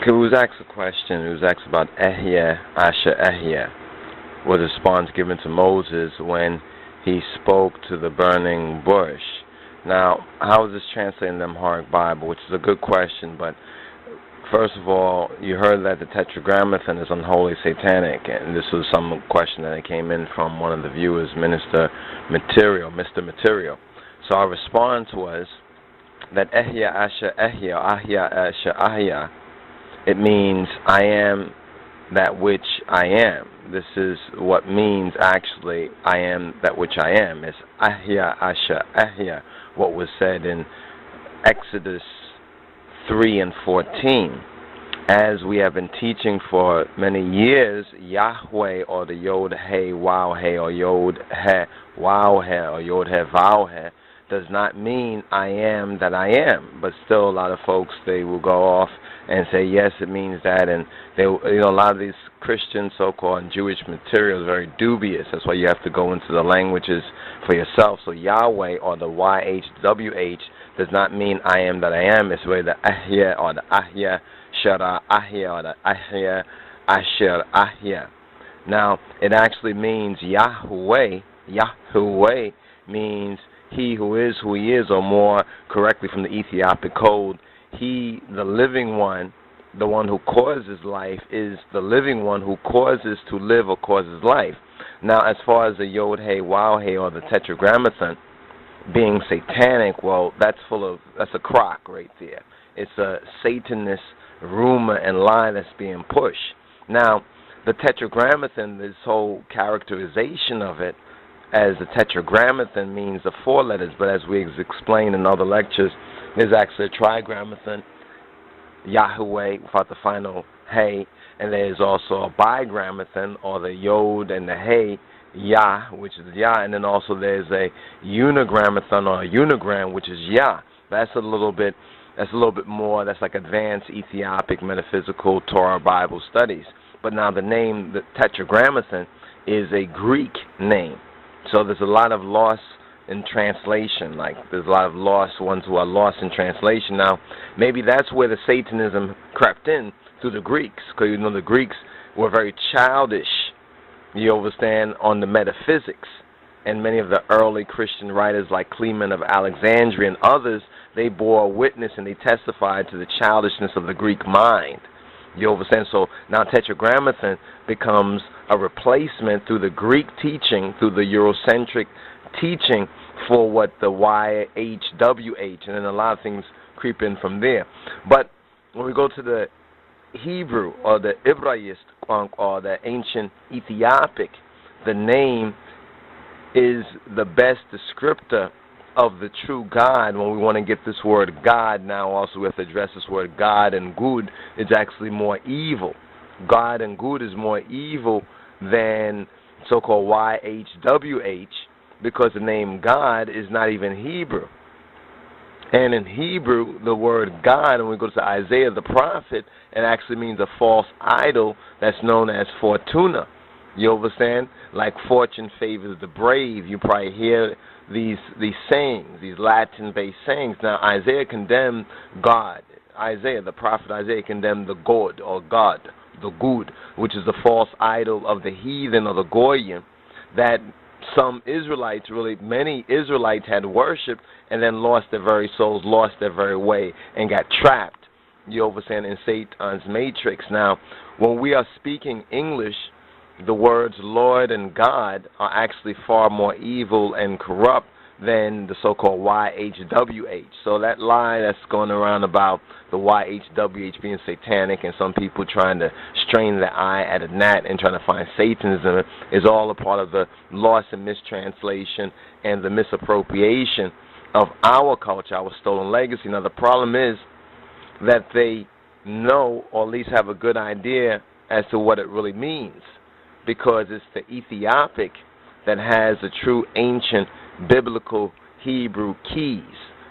It was asked a question. It was asked about Ehyeh, Asher Ehyeh. Was a response given to Moses when he spoke to the burning bush. Now, how is this translated in the Amharic Bible? Which is a good question, but first of all, you heard that the Tetragrammaton is unholy satanic, and this was some question that came in from one of the viewers, Mr. Material. So our response was that Ehyeh, Asher Ehyeh, Ehyeh, Asher Ehyeh, it means I am that which I am. This is what means actually I am that which I am. It's Ehyeh, Asher Ehyeh, what was said in Exodus 3 and 14. As we have been teaching for many years, Yahweh, or the Yod-Heh, Waw-Heh, or Yod-Heh, Waw-Heh, or Yod-Heh, Vaw-Heh, does not mean I am that I am. But still, a lot of folks, they will go off and say, yes, it means that. And they, a lot of these Christian, so-called, and Jewish material is very dubious. That's why you have to go into the languages for yourself. So Yahweh, or the YHWH, does not mean I am that I am. It's really the Ehyeh, or the Ehyeh, Shara Ehyeh, or the Ehyeh, Asher Ehyeh. Now, it actually means Yahweh. Yahweh means he who is who he is, or more correctly from the Ethiopic code, he, the living one, the one who causes life, is the living one who causes to live or causes life. Now, as far as the Yod-Heh, Waw-Heh, or the Tetragrammaton being satanic, well, that's a crock right there. It's a Satanist rumor and lie that's being pushed. Now, the Tetragrammaton, this whole characterization of it, as the Tetragrammaton means the 4 letters, but as we explained in other lectures, there's actually a Trigrammaton, Yahweh, without the final Hey, and there's also a Bigrammaton, or the Yod and the Hey, Yah, which is Yah, and then also there's a Unigrammaton, or a Unigram, which is Yah. That's a little bit more, that's like advanced Ethiopic metaphysical Torah Bible studies. But now the name, the Tetragrammaton, is a Greek name. So there's a lot of loss in translation, like there's a lot of lost ones who are lost in translation. Now, maybe that's where the Satanism crept in through the Greeks, because you know the Greeks were very childish, you understand, on the metaphysics. And many of the early Christian writers like Clement of Alexandria and others, they bore witness and they testified to the childishness of the Greek mind. You understand? So now Tetragrammaton becomes a replacement through the Greek teaching, through the Eurocentric teaching, for what the YHWH, and then a lot of things creep in from there. But when we go to the Hebrew, or the Ibraist, or the ancient Ethiopic, the name is the best descriptor of the true God. When we want to get this word God, now also we have to address this word God, and good is actually more evil. God and good is more evil than so-called YHWH, because the name God is not even Hebrew. And in Hebrew, the word God, when we go to Isaiah the prophet, it actually means a false idol that's known as Fortuna. You understand? Like fortune favors the brave. You probably hear these sayings, these Latin-based sayings. Now, Isaiah condemned God. Isaiah, the prophet Isaiah, condemned the God, or God, the good, which is the false idol of the heathen, or the Goyim, that some Israelites, really many Israelites, had worshipped and then lost their very souls, lost their very way, and got trapped, you understand, in Satan's matrix. Now, when we are speaking English, the words Lord and God are actually far more evil and corrupt than the so-called YHWH. So that lie that's going around about the YHWH being satanic, and some people trying to strain the eye at a gnat and trying to find Satanism, is all a part of the loss and mistranslation and the misappropriation of our culture, our stolen legacy. Now the problem is that they know, or at least have a good idea as to what it really means, because it's the Ethiopic that has the true ancient biblical Hebrew keys,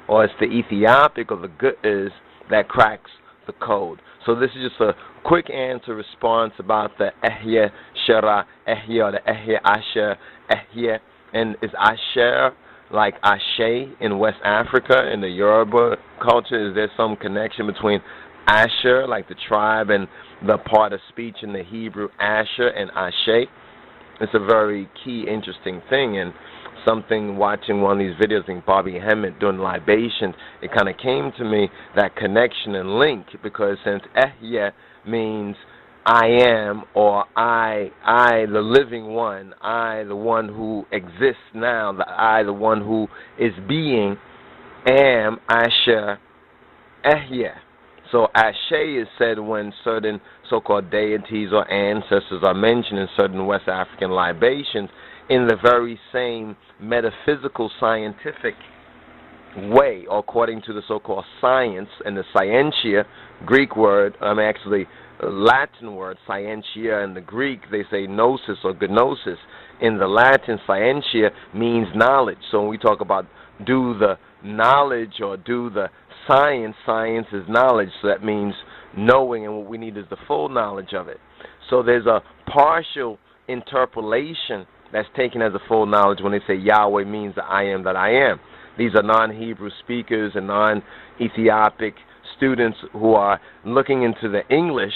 or it's the Ethiopic, or the Qedus, that cracks the code. So this is just a quick answer response about the Ehyeh, Shara Ehyeh, or the Ehyeh, Asher Ehyeh. And is Asher like Ashe in West Africa, in the Yoruba culture? Is there some connection between Asher, like the tribe and the part of speech in the Hebrew, Asher and Ashe. It's a very key, interesting thing, and something watching one of these videos in Bobby Hemmett doing libations, it kind of came to me, that connection and link, because since Ehyeh means I am, or I, the living one, I, the one who exists now, the one who is being, am, Asher, Ehyeh. So Ashe is said when certain so-called deities or ancestors are mentioned in certain West African libations in the very same metaphysical scientific way, according to the so-called science and the scientia, Greek word, actually Latin word, scientia. In the Greek, they say gnosis or gnosis. In the Latin, scientia means knowledge. So when we talk about do the knowledge or do the science, science is knowledge. So that means knowing, and what we need is the full knowledge of it. So there's a partial interpolation that's taken as a full knowledge when they say Yahweh means the I am that I am. These are non-Hebrew speakers and non-Ethiopic students who are looking into the English,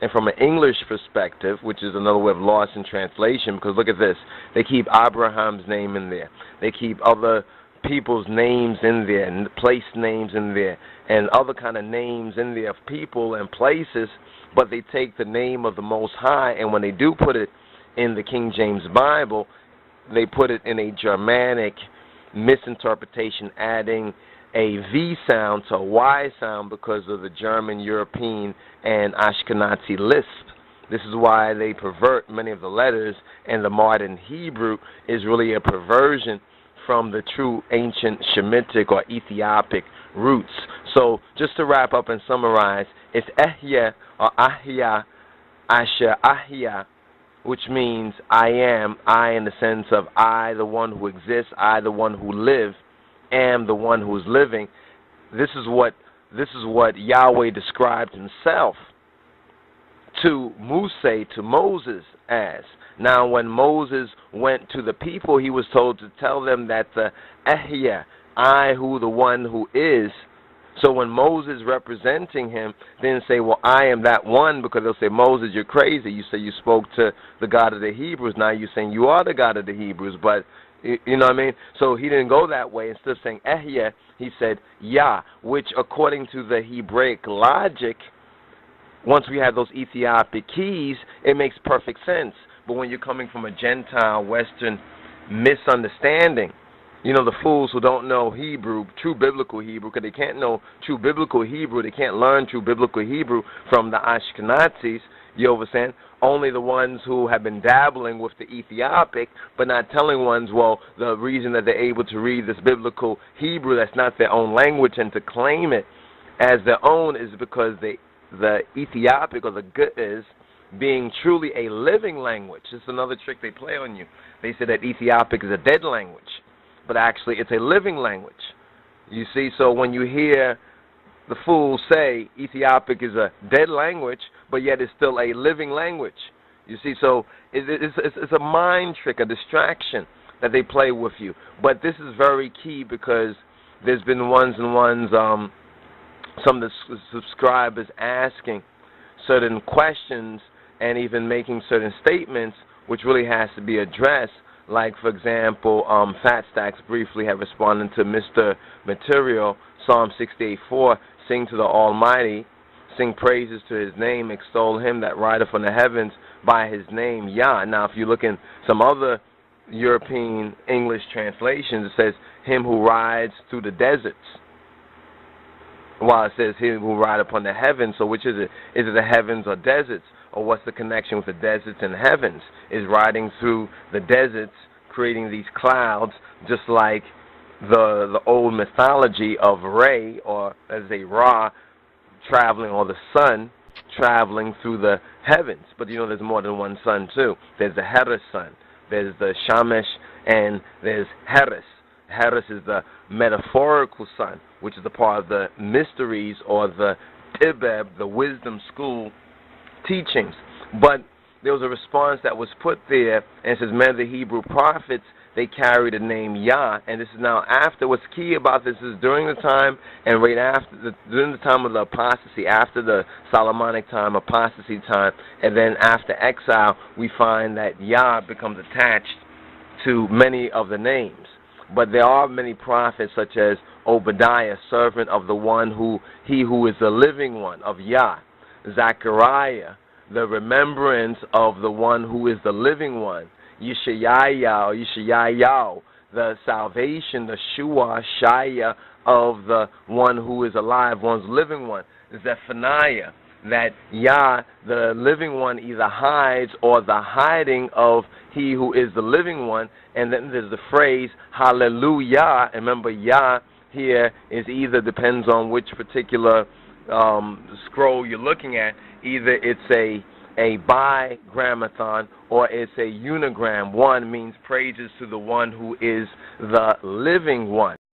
and from an English perspective, which is another way of lost in translation, because look at this. They keep Abraham's name in there. They keep other people's names in there, and place names in there, and other kind of names in there of people and places, but they take the name of the Most High, and when they do put it in the King James Bible, they put it in a Germanic misinterpretation, adding a V sound to a Y sound because of the German, European, and Ashkenazi lisp. This is why they pervert many of the letters, and the modern Hebrew is really a perversion from the true ancient Shemitic or Ethiopic roots. So just to wrap up and summarize, it's Ehyeh or Ehyeh, Asher Ehyeh, which means I am, I in the sense of I, the one who exists, I, the one who live, am the one who is living. This is what Yahweh described himself to Moses, to Moses, as. Now, when Moses went to the people, he was told to tell them that the Ehyeh, I who the one who is. So when Moses representing him didn't say, well, I am that one, because they'll say, Moses, you're crazy. You say you spoke to the God of the Hebrews. Now you're saying you are the God of the Hebrews. But, you know what I mean? So he didn't go that way. Instead of saying Ehyeh, he said Yah, which according to the Hebraic logic, once we have those Ethiopic keys, it makes perfect sense. But when you're coming from a Gentile, Western misunderstanding, you know, the fools who don't know Hebrew, true biblical Hebrew, because they can't know true biblical Hebrew, they can't learn true biblical Hebrew from the Ashkenazis, you understand? Only the ones who have been dabbling with the Ethiopic, but not telling ones, well, the reason that they're able to read this biblical Hebrew that's not their own language and to claim it as their own is because the Ethiopic or the Qedus being truly a living language. It's another trick they play on you. They say that Ethiopic is a dead language, but actually it's a living language. You see, so when you hear the fools say Ethiopic is a dead language, but yet it's still a living language. You see, so it's a mind trick, a distraction that they play with you. But this is very key because there's been ones and ones, some of the subscribers asking certain questions and even making certain statements which really has to be addressed. Like, for example, Fat Stacks briefly have responded to Mr. Material, Psalm 68:4, sing to the Almighty, sing praises to his name, extol him that rideth on the heavens by his name, Yah. Now, if you look in some other European English translations, it says, him who rides through the deserts. While it says him who ride upon the heavens, so which is it? Is it the heavens or deserts? Or what's the connection with the deserts and heavens? Is riding through the deserts, creating these clouds, just like the old mythology of Re, or as a Ra, traveling, or the sun traveling through the heavens. But you know there's more than one sun too. There's the Heres sun, there's the Shamesh, and there's Heres. Heres is the metaphorical sun, which is a part of the mysteries or the Tibeb, the wisdom school teachings. But there was a response that was put there, and it says, many of the Hebrew prophets they carry the name Yah, and this is now after. What's key about this is during the time and right after, during the time of the apostasy, after the Solomonic time, apostasy time, and then after exile, we find that Yah becomes attached to many of the names. But there are many prophets such as Obadiah, servant of the one he who is the living one, of Yah. Zechariah, the remembrance of the one who is the living one. Yeshayahu, the salvation, the Shua, Shaya of the one who is alive, one's living one. Zephaniah, that Yah, the living one, either hides or the hiding of he who is the living one. And then there's the phrase, hallelujah. And remember, Yah here is either, depends on which particular scroll you're looking at, either it's a bigrammaton or it's a unigram. One means praises to the one who is the living one.